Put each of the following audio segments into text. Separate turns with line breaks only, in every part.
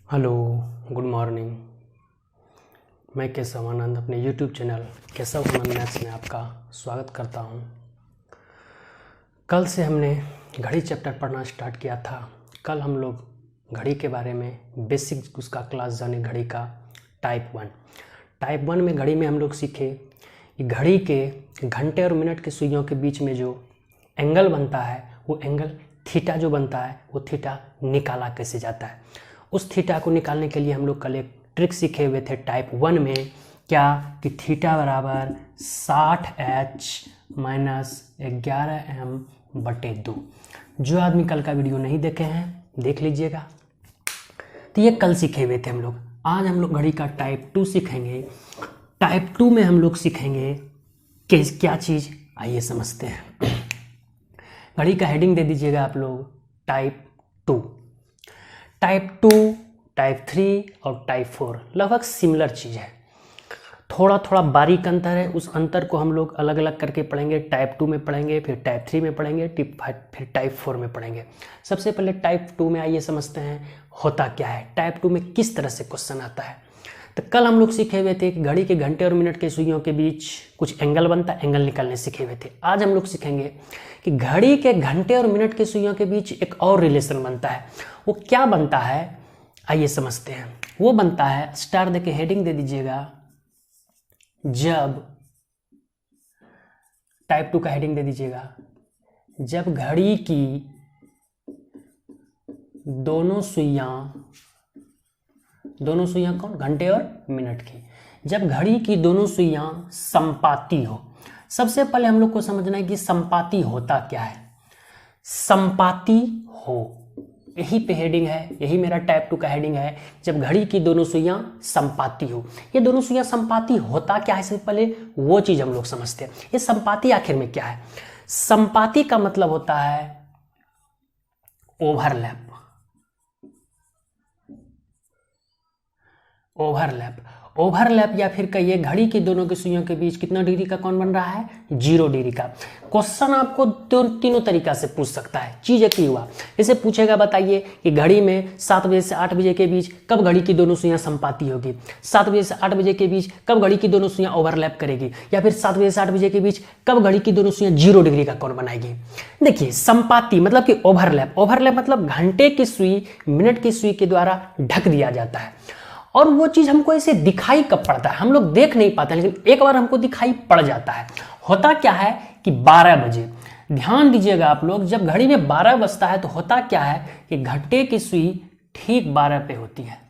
Hello, good morning. मैं केशव आनंद अपने YouTube channel Keshav आनंद maths में आपका स्वागत करता हूं। कल से हमने घड़ी चैप्टर पढ़ना स्टार्ट किया था। कल हम लोग घड़ी के बारे में बेसिक उसका क्लास जाने, घड़ी का टाइप वन में घड़ी में हम लोग सीखे कि घड़ी के घंटे और मिनट के सुइयों के बीच में जो एंगल बनता है वो एंगल थीटा जो बनता है वो थीटा निकाला कैसे जाता है। उस थीटा को निकालने के लिए हम लोग कल एक ट्रिक सीखे हुए थे टाइप 1 में, क्या कि थीटा बराबर 60h माइनस 11m/2। जो आदमी कल का वीडियो नहीं देखे हैं देख लीजिएगा। तो ये कल सीखे हुए थे हम लोग। आज हम लोग घड़ी का टाइप 2 सीखेंगे। टाइप 2 में हम लोग सीखेंगे कि क्या चीज़, आइए समझते हैं। घड़ी का हेडिंग दे दीजिएगा आप लोग, टाइप 2। टाइप 2, टाइप 3 और टाइप 4 लगभग सिमिलर चीज़ है। थोड़ा थोड़ा बारीक अंतर है, उस अंतर को हम लोग अलग अलग करके पढ़ेंगे। टाइप 2 में पढ़ेंगे, फिर टाइप 3 में पढ़ेंगे, फिर टाइप 4 में पढ़ेंगे। सबसे पहले टाइप 2 में आइए समझते हैं होता क्या है, टाइप 2 में किस तरह से क्वेश्चन आता है। तो कल हम लोग सीखे हुए थे कि घड़ी के घंटे और मिनट के सुइयों के बीच कुछ एंगल बनता है, एंगल निकालने सीखे हुए थे। आज हम लोग सीखेंगे कि घड़ी के घंटे और मिनट के सुइयों के बीच एक और रिलेशन बनता है। वो क्या बनता है आइए समझते हैं। वो बनता है, स्टार देके हेडिंग दे दीजिएगा, जब टाइप 2 का हेडिंग दे दीजिएगा, जब घड़ी की दोनों सुइयां कौन, घंटे और मिनट की, जब घड़ी की दोनों सुइयां संपाती हो। सबसे पहले हम लोग को समझना है कि संपाती होता क्या है। संपाती हो, यही पे हेडिंग है, यही मेरा टाइप 2 का हेडिंग है। जब घड़ी की दोनों सुइयां संपाती हो, ये दोनों सुइयां संपाती होता क्या है, सबसे पहले वो चीज हम लोग समझते हैं। ये संपाती आखिर में क्या है। संपाती का मतलब होता है ओवरलैप। ओवरलैप या फिर कहिए घड़ी की दोनों की सुइयों के बीच कितना डिग्री का कोण बन रहा है, 0 डिग्री का। क्वेश्चन आपको तीनों तरीका से पूछ सकता है। चीज एक ही हुआ, जैसे पूछेगा बताइए कि घड़ी में 7 बजे से 8 बजे के बीच कब घड़ी की दोनों सुइयां संपाती होगी, 7 बजे से 8 बजे के बीच कब घड़ी की दोनों सुइयां ओवरलैप करेगी, या फिर 7 बजे से 8 बजे के बीच कब घड़ी की दोनों सुइयां 0 डिग्री का कोण बनाएगी। देखिए संपाती मतलब कि ओवरलैप मतलब घंटे की सुई मिनट की सुई के द्वारा ढक दिया जाता है। और वो चीज हमको ऐसे दिखाई कब पड़ता है, हम लोग देख नहीं पाते, लेकिन एक बार हमको दिखाई पड़ जाता है। होता क्या है कि 12 बजे, ध्यान दीजिएगा आप लोग, जब घड़ी में 12 बजता है तो होता क्या है कि घंटे की सुई ठीक 12 पे होती है।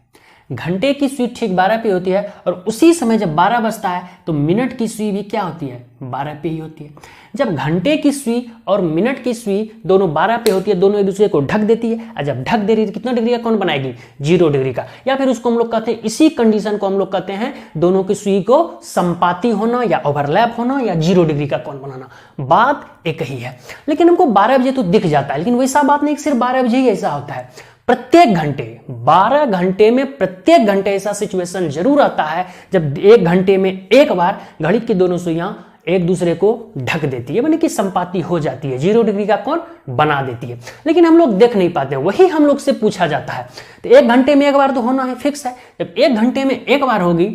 घंटे की सुई ठीक 12 पे होती है, और उसी समय जब 12 बजता है तो मिनट की सुई भी क्या होती है, 12 पे ही होती है। जब घंटे की सुई और मिनट की सुई दोनों 12 पे होती है, दोनों एक दूसरे को ढक देती है, और जब ढक दे रही है तो कितना डिग्री का कोण बनाएगी, 0 डिग्री का। या फिर उसको हम लोग कहते हैं, इसी कंडीशन को हम लोग कहते हैं दोनों की सुई को संपाती होना या ओवरलैप होना या 0 डिग्री का कोण बनाना। बात एक ही है, लेकिन हमको 12 बजे तो दिख जाता है, लेकिन वैसा बात नहीं सिर्फ 12 बजे ही ऐसा होता है। प्रत्येक घंटे 12 घंटे में प्रत्येक घंटे ऐसा सिचुएशन जरूर आता है जब एक घंटे में एक बार घड़ी की दोनों सुइयां एक दूसरे को ढक देती है, यानी कि संपाती हो जाती है, 0 डिग्री का कोण बना देती है, लेकिन हम लोग देख नहीं पाते हैं। वही हम लोग से पूछा जाता है। तो एक घंटे में एक बार तो होना है, फिक्स है। जब एक घंटे में एक बार होगी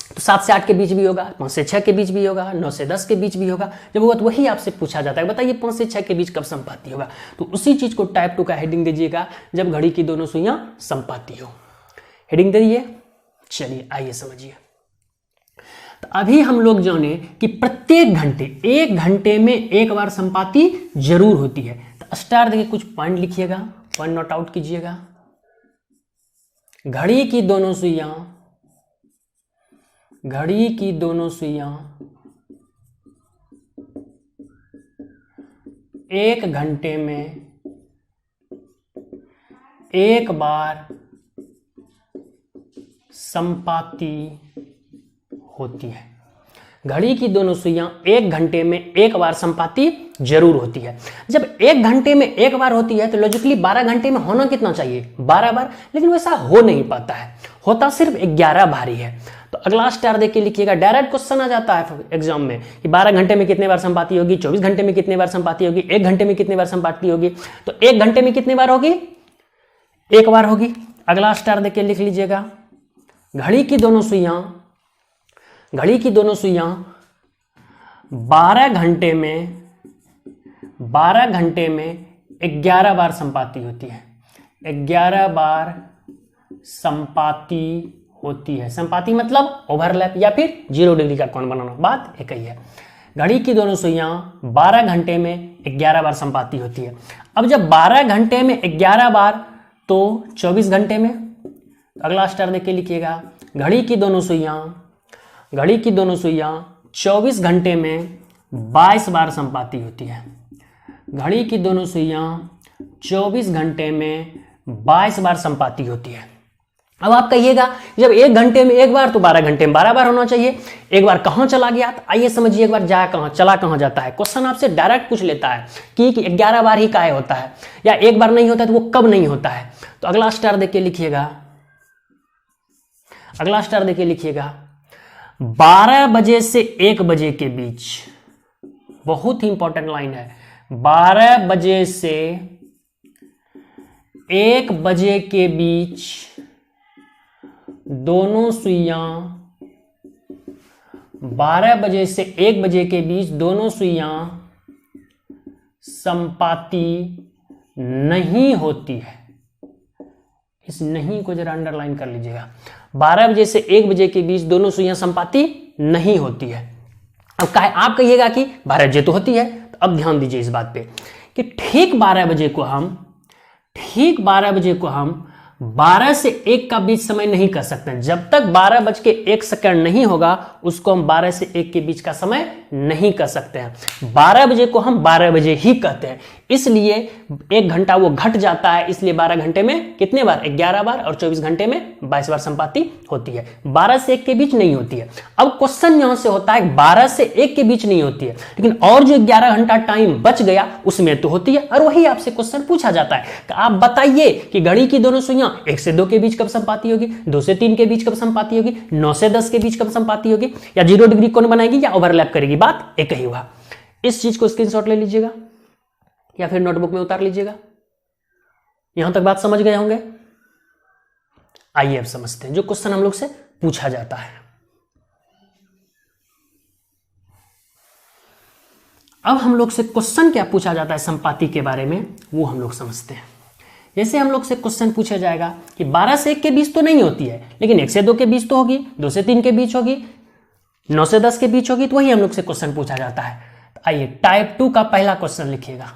तो 7 से 8 के बीच भी होगा, 5 से 6 के बीच भी होगा, 9 से 10 के बीच भी होगा। जब होगा तो वही आपसे पूछा जाता है, बताइए 5 से 6 के बीच कब संपाती होगा। तो उसी चीज को टाइप 2 का हेडिंग दीजिएगा, जब घड़ी की दोनों सुइयां संपाती हो। हेडिंग दे दिए, चलिए आइए समझिए। तो अभी हम लोग जाने कि प्रत्येक घंटे, एक घंटे में एक बार संपाती जरूर होती है। तो स्टार देखिए, कुछ पॉइंट लिखिएगा, पॉइंट नोट आउट कीजिएगा। घड़ी की दोनों सुइयां एक घंटे में एक बार संपाती होती है। घड़ी की दोनों सुइयां एक घंटे में एक बार संपाती जरूर होती है। जब एक घंटे में एक बार होती है तो लॉजिकली 12 घंटे में होना कितना चाहिए, 12 बार, लेकिन वैसा हो नहीं पाता है, होता सिर्फ 11 बार ही है। तो अगला स्टार देख के लिखिएगा, डायरेक्ट क्वेश्चन आ जाता है एग्जाम में कि 12 घंटे में कितने बार संपाती होगी, 24 घंटे में कितने बार संपाती होगी, 1 घंटे में कितने बार संपाती होगी। तो 1 घंटे में कितने बार होगी, एक बार होगी। अगला स्टार देके लिख लीजिएगा, घड़ी की दोनों सुइयां 12 घंटे में 11 बार संपाती होती है। 11 बार संपाती होती है। संपाती मतलब ओवरलैप या फिर 0 डिग्री का कोण बनाना, बात एक ही है। घड़ी की दोनों सुइयां 12 घंटे में 11 बार संपाती होती है। अब जब 12 घंटे में 11 बार तो 24 घंटे में, अगला स्टार देख के लिखिएगा, घड़ी की दोनों सुइयां 24 घंटे में 22 बार संपाती होती है। घड़ी की दोनों सुइयां 24 घंटे में 22 बार संपाती होती है। अब आप कहिएगा जब 1 घंटे में 1 बार तो 12 घंटे में 12 बार होना चाहिए। एक बार कहां चला गया, तो आइए समझिए एक बार जाया कहां, चला कहां जाता है। क्वेश्चन आपसे डायरेक्ट पूछ लेता है कि 11 बार ही काहे होता है, या 1 बार नहीं होता है तो वो कब नहीं होता है। तो अगला स्टार देख के लिखिएगा, 12 बजे से 1 बजे के बीच, बहुत ही इंपॉर्टेंट लाइन है, 12 बजे से 1 बजे के बीच दोनों सुइयां 12 बजे से 1 बजे के बीच दोनों सुइयां संपाती नहीं होती है। इस नहीं को जरा अंडरलाइन कर लीजिएगा। 12 बजे से 1 बजे के बीच दोनों सुइयां संपाती नहीं होती है। अब आप कहिएगा कि 12 बजे तो होती है, तो अब ध्यान दीजिए इस बात पे कि ठीक 12 बजे को हम 12 से 1 का बीच समय नहीं कर सकते। जब तक 12:01 नहीं होगा उसको हम 12 से 1 के बीच का समय नहीं कर सकते हैं। 12 बजे को हम 12 बजे ही कहते हैं, इसलिए 1 घंटा वो घट जाता है। इसलिए 12 घंटे में कितने बार, 11 बार, और 24 घंटे में 22 बार संपाती होती है। 12 से 1 के बीच नहीं होती है। अब क्वेश्चन यहां से होता है 12 से 1 के बीच नहीं होती है, लेकिन और जो 11 घंटा टाइम बच गया उसमें तो होती है। और वही आपसे क्वेश्चन पूछा जाता है कि आप बताइए कि घड़ी की दोनों सुइयां 1 से 2 के बीच कब संपाती होगी, 2 से 3 के बीच कब संपाती होगी, 9 से 10 के बीच कब संपाती होगी, या 0 डिग्री कोण बनाएगी या ओवरलैप करेगी, बात एक ही हुआ। इस चीज को स्क्रीनशॉट ले लीजिएगा या फिर नोटबुक में उतार लीजिएगा। यहां तक बात समझ गए होंगे। आइए अब समझते हैं जो क्वेश्चन हम लोग से पूछा जाता है। अब हम लोग से क्वेश्चन क्या पूछा जाता है संपाती के बारे में, वो हम लोग समझते हैं। जैसे हम लोग से क्वेश्चन पूछा जाएगा कि 12 से 1 के बीच तो नहीं होती है, लेकिन 1 से 2 के बीच तो होगी, 2 से 3 के बीच होगी, 9 से 10 के बीच होगी, तो वही हम लोग से क्वेश्चन पूछा जाता है। तो आइए टाइप 2 का पहला क्वेश्चन लिखिएगा।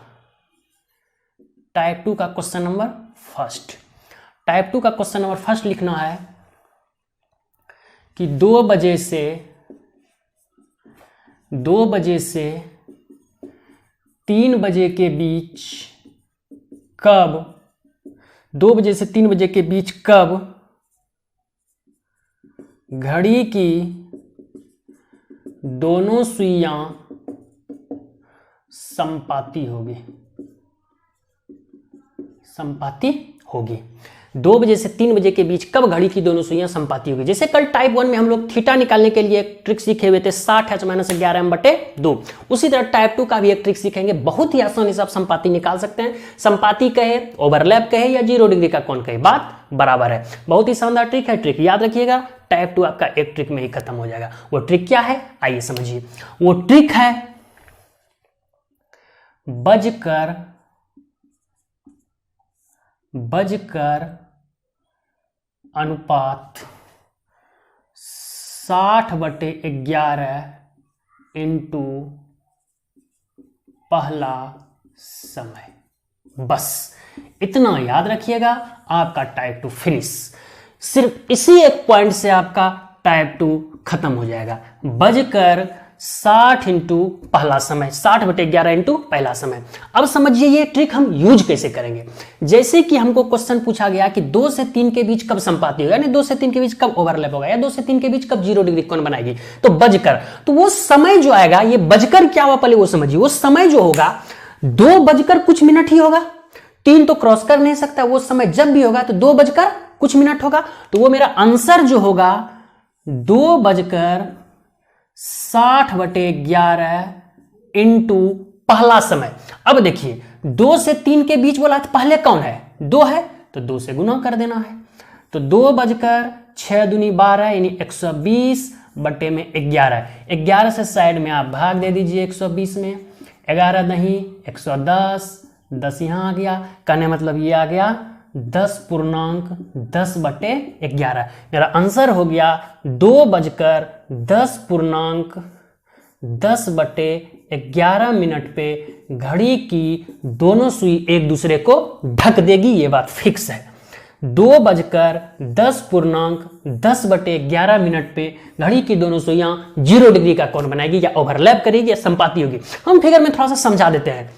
टाइप 2 का क्वेश्चन नंबर फर्स्ट। टाइप 2 का क्वेश्चन नंबर फर्स्ट लिखना है कि 2 बजे से 3 बजे के बीच कब, 2 बजे से 3 बजे के बीच कब घड़ी की दोनों सुइयां संपाती होगी। 2 बजे से 3 बजे के बीच कब घड़ी की दोनों सुइयां संपाती होगी। जैसे कल टाइप 1 में हम लोग थीटा निकालने के लिए एक ट्रिक सीखे हुए थे, 60h-11m/2। उसी तरह टाइप 2 का भी एक ट्रिक सीखेंगे। बहुत ही आसानी से आप संपाती निकाल सकते हैं। संपाती कहे, ओवरलैप कहे या 0 डिग्री का कोण कहे, बात बराबर है। बहुत ही शानदार ट्रिक है। ट्रिक याद रखिएगा, टाइप 2 आपका एक ट्रिक में ही खत्म हो जाएगा। वो ट्रिक क्या है आइए समझिए। वो ट्रिक है बजकर अनुपात 60/11 इंटू पहला समय। बस इतना याद रखिएगा, आपका टाइप 2 फिनिश। सिर्फ इसी एक पॉइंट से आपका टाइप 2 खत्म हो जाएगा। बजकर 60 इंटू पहला समय, 60/11 इंटू पहला समय। अब समझिए ये ट्रिक हम यूज कैसे करेंगे। जैसे कि हमको क्वेश्चन पूछा गया कि 2 से 3 के बीच कब संपाती होगा, यानी 2 से 3 के बीच कब ओवरलैप होगा, या 2 से 3 के बीच कब 0 डिग्री कोण बनाएगी, तो बजकर। तो वो समय जो आएगा, ये बजकर क्या हुआ पहले वो समझिए। वो समय जो होगा 2 बजकर कुछ मिनट ही होगा, 3 तो क्रॉस कर नहीं सकता। वो समय जब भी होगा तो 2 बजकर कुछ मिनट होगा। तो वो मेरा आंसर जो होगा 2 बजकर 60/11 इंटू पहला समय। अब देखिए 2 से 3 के बीच बोला तो पहले कौन है, 2 है, तो 2 से गुना कर देना है। तो 2 + 6 × 2 = 12 यानी 120/11। 11 से साइड में आप भाग दे दीजिए 120 में, 11 नहीं 110, 10 यहाँ आ गया, कहने मतलब ये आ गया 10.10/11। मेरा आंसर हो गया 2:10.10/11 पे घड़ी की दोनों सुई एक दूसरे को ढक देगी, ये बात फिक्स है। 2:10.10/11 पे घड़ी की दोनों सुइयां 0 डिग्री का कोण बनाएगी, या ओवरलैप करेगी या संपाती होगी। हम फिगर में थोड़ा सा समझा देते हैं,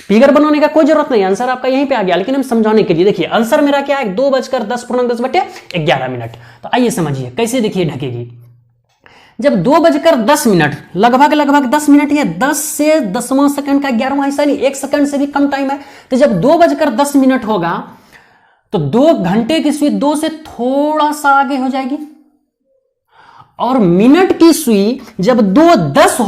फिगर बनाने का कोई जरूरत नहीं, आंसर आपका यहीं पे आ गया, लेकिन हम समझाने के लिए देखिए आंसर मेरा क्या है 2:10.10/11। तो आइए समझिए कैसे, देखिए ढकेगी। जब 2:10 लगभग 10 मिनट या 10 से 10वां सेकंड का 11वां हिस्सा नहीं, 1 सेकंड से भी कम टाइम है, तो जब 2:10 होगा तो 2 घंटे की सुई 2 से थोड़ा सा आगे हो जाएगी, और मिनट की सुई जब 2:10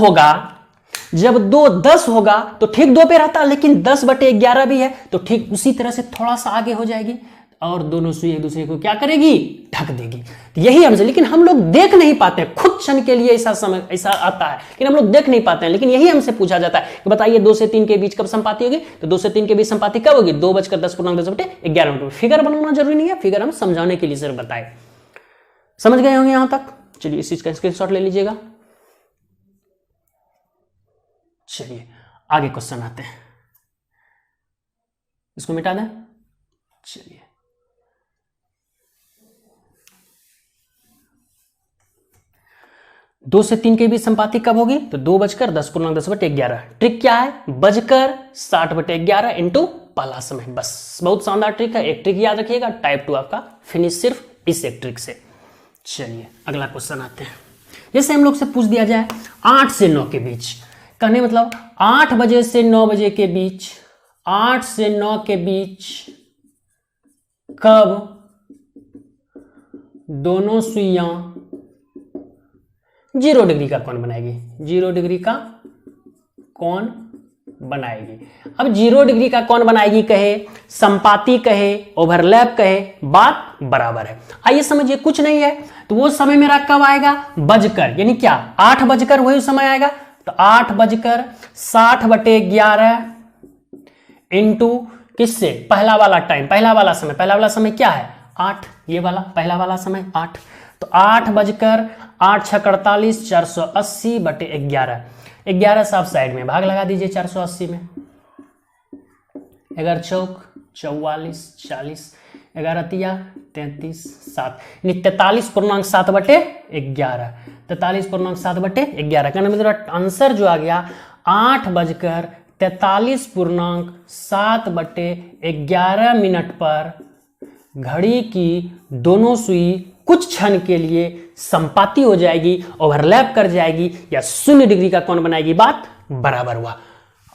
होगा तो ठीक 2 पे रहता, लेकिन 10/11 भी है तो ठीक उसी तरह से थोड़ा सा आगे हो जाएगी, और दोनों सुई एक दूसरे को क्या करेगी, ढक देगी। तो यही हमसे, लेकिन हम लोग देख नहीं पाते हैं, खुद क्षण के लिए ऐसा समय ऐसा आता है, लेकिन हम लोग देख नहीं पाते हैं। लेकिन यही हमसे पूछा जाता है कि बताइए 2 से 3 के बीच कब संपाती होगी, तो 2 से 3 के बीच संपाती कब होगी, 2:10.10/11। फिगर बनाना जरूरी नहीं है, फिगर हम समझाने के लिए सिर्फ बताए। समझ गए होंगे यहां तक? चलिए इस चीज का स्क्रीनशॉट ले लीजिएगा। चलिए आगे क्वेश्चन आते हैं, इसको मिटा दें। चलिए 2 से 3 के बीच संपाती कब होगी, तो 2:10.10/11। ट्रिक क्या है, 60/11 इंटू पहला समय। बस बहुत शानदार ट्रिक है, एक ट्रिक याद रखिएगा, टाइप 2 आपका फिनिश सिर्फ इस एक ट्रिक से। चलिए अगला क्वेश्चन आते हैं। जैसे हम लोग से पूछ दिया जाए 8 से 9 के बीच, कहने मतलब 8 बजे से 9 बजे के बीच, 8 से 9 के बीच कब दोनों सुइयां 0 डिग्री का कोण बनाएगी, 0 डिग्री का कोण बनाएगी। अब 0 डिग्री का कोण बनाएगी कहे, संपाती कहे, ओवरलैप कहे, बात बराबर है। आइए समझिए, कुछ नहीं है तो वो समय मेरा कब आएगा, बजकर, यानी क्या 8 बजकर वही समय आएगा, तो 8:60/11 इंटू किससे, पहला वाला टाइम, पहला वाला समय क्या है 8, ये वाला पहला वाला समय 8, तो 8:8 480/11। 11 से आप साइड में भाग लगा दीजिए 480 में, 11 चौक 44, 40, 11 तिया 33, 7, यानी 43.7/11। 43.7/11 का मतलब आंसर जो आ गया 8:43.7/11 पर घड़ी की दोनों सुई कुछ क्षण के लिए संपाती हो जाएगी, ओवरलैप कर जाएगी, या 0 डिग्री का कोण बनाएगी, बात बराबर हुआ।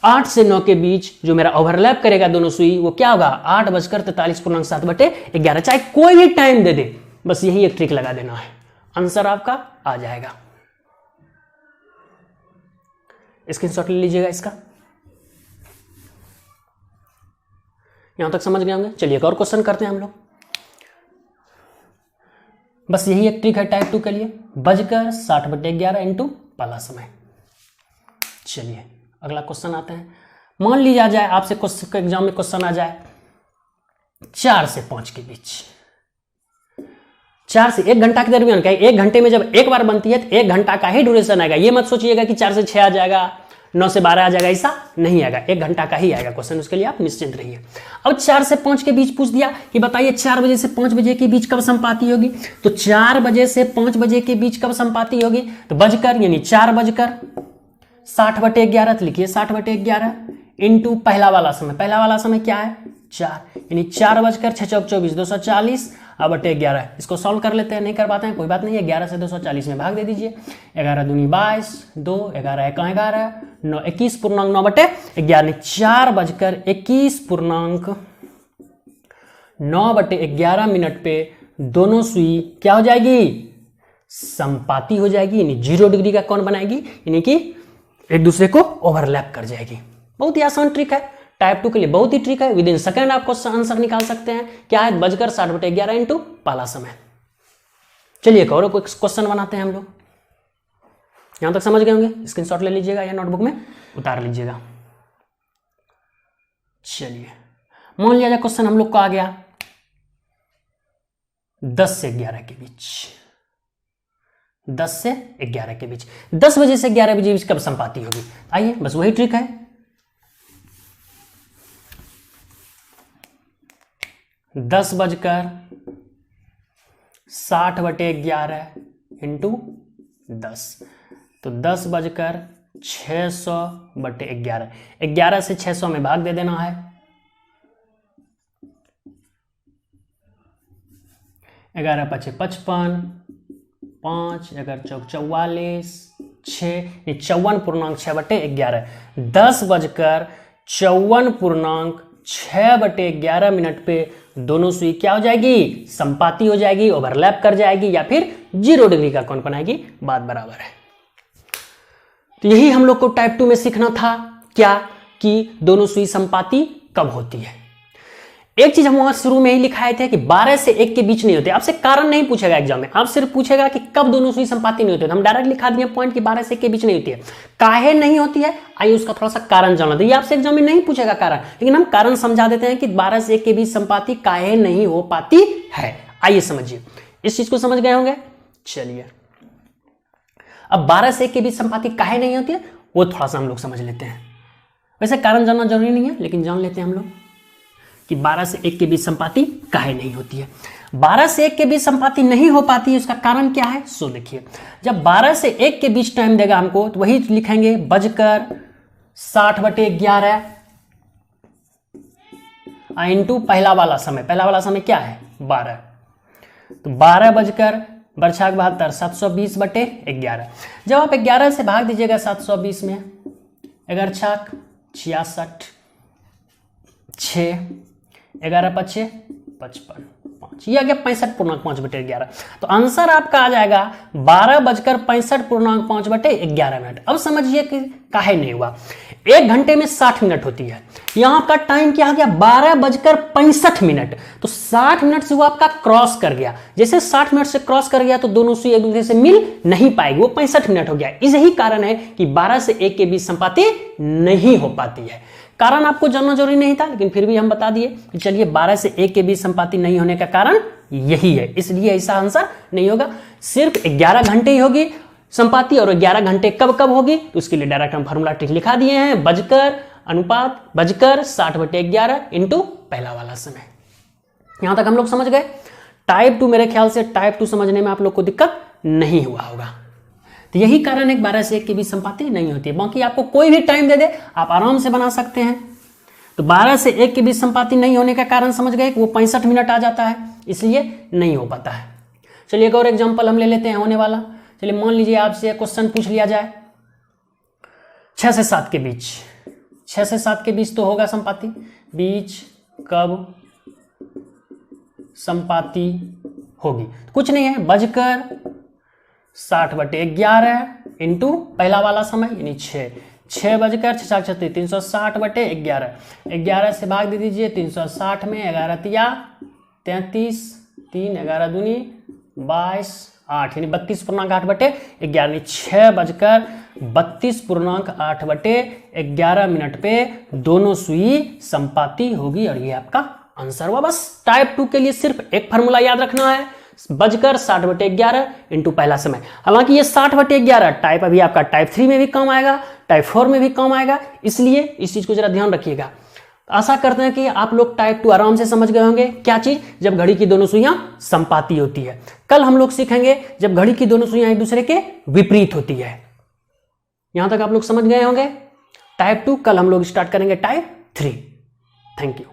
8 से 9 के बीच जो मेरा ओवरलैप करेगा दोनों सुई, वो क्या होगा 8:43.7/11। चाहे कोई भी टाइम दे दे, बस यही एक ट्रिक लगा देना है, आंसर आपका आ जाएगा। स्क्रीनशॉट ले लीजिएगा इसका। यहां तक समझ गए होंगे। चलिए एक और क्वेश्चन करते हैं हम लोग, बस यही एक ट्रिक है टाइप 2 के लिए, 60/11 इंटू पहला समय। चलिए अगला क्वेश्चन आते हैं। मान लिया जाए आपसे एग्जाम में क्वेश्चन आ जाए 4 से 5 के बीच, 4 से 1 घंटा के दरमियान, क्या 1 घंटे में जब एक बार बनती है तो 1 घंटा का ही ड्यूरेशन आएगा। ये मत सोचिएगा कि 4 से 6 आ जाएगा, 9 से 12 आ जाएगा, ऐसा नहीं आएगा, 1 घंटा का ही आएगा क्वेश्चन, उसके लिए आप निश्चिंत रहिए। अब 4 से 5 के बीच पूछ दिया कि बताइए 4 बजे से 5 बजे के बीच कब संपाती होगी, तो 4 बजे से 5 बजे के बीच कब संपाती होगी, तो बजकर यानी 4:60/11, तो लिखिए 60/11 इंटू पहला वाला समय क्या है 4, यानी 4:6 = 240/11। इसको सॉल्व कर लेते हैं, नहीं कर पाते हैं कोई बात नहीं है, 11 से 240 में भाग दे दीजिए, 11 दूनी 22, 2 11 1 11, 9 21.9/11, 4:21.9/11 पे दोनों सुई क्या हो जाएगी, संपाती हो जाएगी, यानी 0 डिग्री का कोण बनाएगी, यानी कि एक दूसरे को ओवरलैप कर जाएगी। बहुत ही आसान ट्रिक है, टाइप 2 के लिए बहुत ही ट्रिक है, विद इन सेकेंड आप क्वेश्चन आंसर निकाल सकते हैं। क्या है? बजकर 60/11 इंटू पहला समय। चलिए एक और क्वेश्चन बनाते हैं हम लोग। यहां तक समझ गए होंगे, स्क्रीनशॉट ले लीजिएगा या नोटबुक में उतार लीजिएगा। चलिए मान लिया जाए क्वेश्चन हम लोग को आ गया 10 से 11 के बीच, 10 से 11 के बीच, 10 बजे से 11 बजे बीच कब संपाति होगी? आइए बस वही ट्रिक है। 10:60/11 इंटू 10, तो 10:600/11, 11 से 600 में भाग दे देना है। 11 × 5 = 55, 5 11 × 4 = 44, 6 54.6/11, 10:54.6/11 पे दोनों सुई क्या हो जाएगी? संपाति हो जाएगी, ओवरलैप कर जाएगी, या फिर 0 डिग्री का कोण बनाएगी। बात बराबर है। तो यही हम लोग को टाइप 2 में सीखना था, क्या कि दोनों सुई संपाति कब होती है। एक चीज हम वहां शुरू में ही लिखाए थे कि 12 से 1 के बीच नहीं होते। आपसे कारण नहीं पूछेगा एग्जाम में, आप सिर्फ पूछेगा कि कब दोनों सुई संपाति नहीं होते। हम डायरेक्ट लिखा दिए पॉइंट कि 12 से 1 के बीच नहीं होती है। काहे नहीं होती है, आइए उसका थोड़ा सा कारण जानना था। ये आपसे एग्जाम में नहीं पूछेगा कारण, लेकिन हम कारण समझा देते हैं कि 12 से 1 के बीच संपाति काहे नहीं हो पाती है। आइए समझिए, इस चीज को समझ गए होंगे। चलिए अब 12 से 1 के बीच संपाति काहे नहीं होती है वो थोड़ा सा हम लोग समझ लेते हैं। वैसे कारण जानना जरूरी नहीं है, लेकिन जान लेते हैं हम लोग कि 12 से 1 के बीच संपाति काहे नहीं होती है। 12 से 1 के बीच संपाति नहीं हो पाती है, उसका कारण क्या है? सो देखिए, जब 12 से 1 के बीच टाइम देगा हमको तो वही लिखेंगे 60/11 इंटू पहला वाला समय। पहला वाला समय क्या है? 12, तो 12:72 720/11। जब आप 11 से भाग दीजिएगा 720 में, 11 छाक 66, 6 11 × 5 = 55, 5 ये आ गया 65.5/11। तो आंसर आपका आ जाएगा 12:65.5/11। अब समझिए कि काहे नहीं हुआ। 1 घंटे में 60 मिनट होती है, यहां आपका टाइम क्या आ गया? 12:65। तो 60 मिनट से वो आपका क्रॉस कर गया। जैसे 60 मिनट से क्रॉस कर गया तो दोनों सुई एक दूसरे से मिल नहीं पाएगी, वो 65 मिनट हो गया। यही कारण है कि 12 से 1 के बीच संपाति नहीं हो पाती है। कारण आपको जानना जरूरी नहीं था, लेकिन फिर भी हम बता दिए कि चलिए 12 से 1 के बीच संपाति नहीं होने का कारण यही है, इसलिए ऐसा आंसर नहीं होगा। सिर्फ 11 घंटे ही होगी संपाति, और 11 घंटे कब कब होगी तो उसके लिए डायरेक्ट हम फॉर्मूला ट्रिक लिखा दिए हैं, बजकर अनुपात बजकर 60/11 इंटू पहला वाला समय। यहां तक हम लोग समझ गए। टाइप 2 मेरे ख्याल से टाइप 2 समझने में आप लोग को दिक्कत नहीं हुआ होगा। तो यही कारण है 12 से 1 के बीच संपाति नहीं होती है। बाकी आपको कोई भी टाइम दे दे आप आराम से बना सकते हैं। तो 12 से 1 के बीच संपाति नहीं होने का कारण समझ गए कि वो 65 मिनट आ जाता है, इसलिए नहीं हो पाता है। चलिए एक और एग्जांपल हम ले लेते हैं होने वाला। चलिए मान लीजिए आपसे क्वेश्चन पूछ लिया जाए 6 से 7 के बीच। 6 से 7 के बीच तो होगा संपाति, बीच कब संपाति होगी? कुछ नहीं है, बजकर 60/11 इंटू पहला वाला समय यानी 6, 6 बजकर 6 360/11। 11 से भाग दे दीजिए 360 में, 11 तिया 33, 3 11 दूनी 22, 8 यानी 32.8/11 यानी 6 बजकर 32.8/11 मिनट पे दोनों सुई संपाति होगी, और ये आपका आंसर हुआ। बस टाइप 2 के लिए सिर्फ एक फार्मूला याद रखना है, बजकर 60/11 इंटू पहला समय। हालांकि ये 60/11 टाइप अभी आपका टाइप 3 में भी काम आएगा, टाइप 4 में भी काम आएगा, इसलिए इस चीज को जरा ध्यान रखिएगा। आशा करते हैं कि आप लोग टाइप 2 आराम से समझ गए होंगे। क्या चीज? जब घड़ी की दोनों सुइयां संपाति होती है। कल हम लोग सीखेंगे जब घड़ी की दोनों सुइयां एक दूसरे के विपरीत होती है। यहां तक आप लोग समझ गए होंगे टाइप 2। कल हम लोग स्टार्ट करेंगे टाइप 3। Thank you.